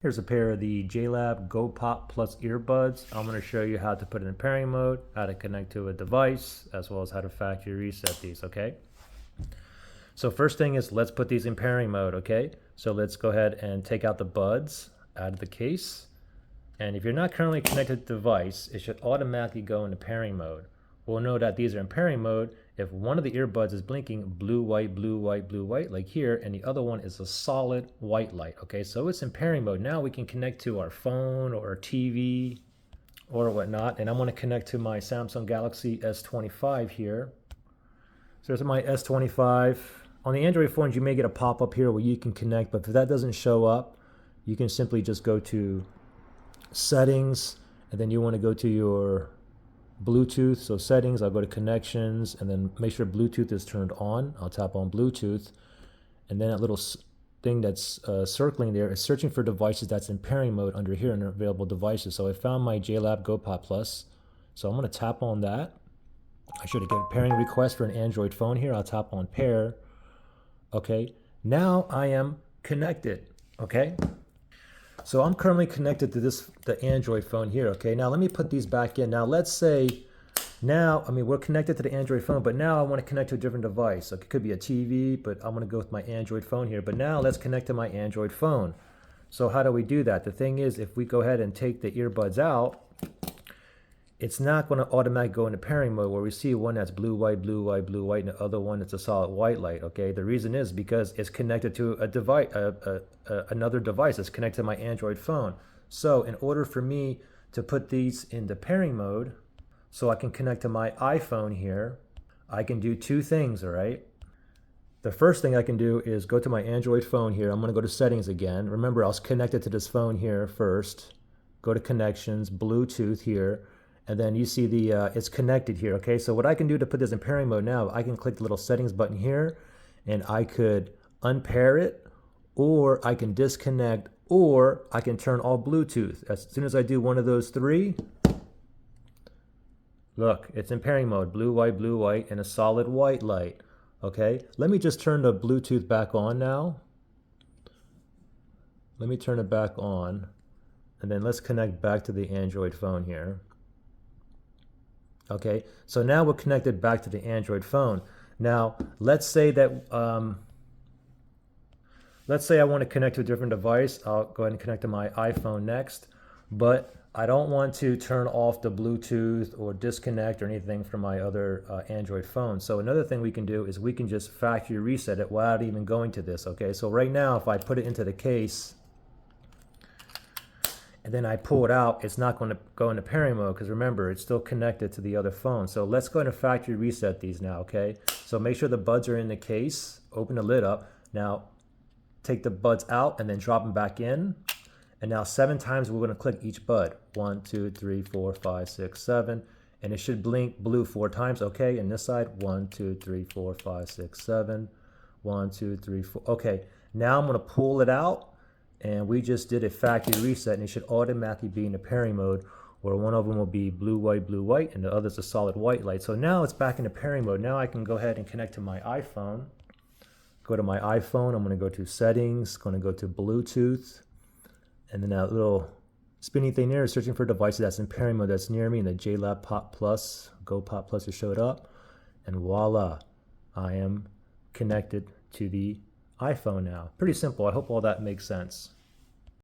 Here's a pair of the JLab Go Pop Plus earbuds. I'm going to show you how to put it in pairing mode, how to connect to a device, as well as how to factory reset these, okay? So first thing is let's put these in pairing mode, okay? So let's go ahead and take out the buds out of the case. And if you're not currently connected to the device, it should automatically go into pairing mode. We'll know that these are in pairing mode if one of the earbuds is blinking blue, white, blue, white, blue, white, like here, and the other one is a solid white light, okay? So it's in pairing mode. Now we can connect to our phone or our TV or whatnot, and I'm gonna connect to my Samsung Galaxy S25 here. So there's my S25. On the Android phones, you may get a pop-up here where you can connect, but if that doesn't show up, you can simply just go to settings, and then you wanna go to your Bluetooth. So settings, I'll go to connections and then make sure Bluetooth is turned on. I'll tap on Bluetooth, and then that little thing that's circling there is searching for devices that's in pairing mode under here under available devices. So I found my JLab Go Pop Plus. So I'm going to tap on that. I should get a pairing request for an Android phone here. I'll tap on pair. Okay, now I am connected. Okay, so I'm currently connected to the Android phone here, okay? Now let me put these back in. Now let's say, we're connected to the Android phone, but now I want to connect to a different device. Like it could be a TV, but I'm going to go with my Android phone here. But now let's connect to my Android phone. So how do we do that? The thing is, if we go ahead and take the earbuds out, it's not going to automatically go into pairing mode where we see one that's blue, white, blue, white, blue, white, and the other one that's a solid white light, okay? The reason is because it's connected to a device, another device that's connected to my Android phone. So in order for me to put these into pairing mode, so I can connect to my iPhone here, I can do two things, all right? The first thing I can do is go to my Android phone here. I'm going to go to settings again. Remember, I was connected to this phone here first. Go to connections, Bluetooth here. And then you see it's connected here, okay? So what I can do to put this in pairing mode now, I can click the little settings button here, and I could unpair it, or I can disconnect, or I can turn off Bluetooth. As soon as I do one of those three, look, it's in pairing mode, blue, white, and a solid white light, okay? Let me just turn the Bluetooth back on now. Let me turn it back on, and then let's connect back to the Android phone here. Okay, so now we're connected back to the Android phone. Now, let's say I want to connect to a different device. I'll go ahead and connect to my iPhone next, but I don't want to turn off the Bluetooth or disconnect or anything from my other Android phone. So another thing we can do is we can just factory reset it without even going to this, okay? So right now, if I put it into the case, and then I pull it out, it's not going to go into pairing mode because remember, it's still connected to the other phone. So let's go ahead and factory reset these now, okay? So make sure the buds are in the case, open the lid up. Now, take the buds out and then drop them back in. And now 7 times we're going to click each bud. 1, 2, 3, 4, 5, 6, 7. And it should blink blue 4 times, okay? And this side, 1, 2, 3, 4, 5, 6, 7. 1, 2, 3, 4. Okay, now I'm going to pull it out. And we just did a factory reset, and it should automatically be in the pairing mode where one of them will be blue, white, and the other's a solid white light. So now it's back in the pairing mode. Now I can go ahead and connect to my iPhone. Go to my iPhone. I'm going to go to settings, going to go to Bluetooth. And then that little spinny thing there is searching for devices that's in pairing mode that's near me. And the JLab Pop Plus, Go Pop Plus has showed up. And voila, I am connected to the iPhone now. Pretty simple. I hope all that makes sense.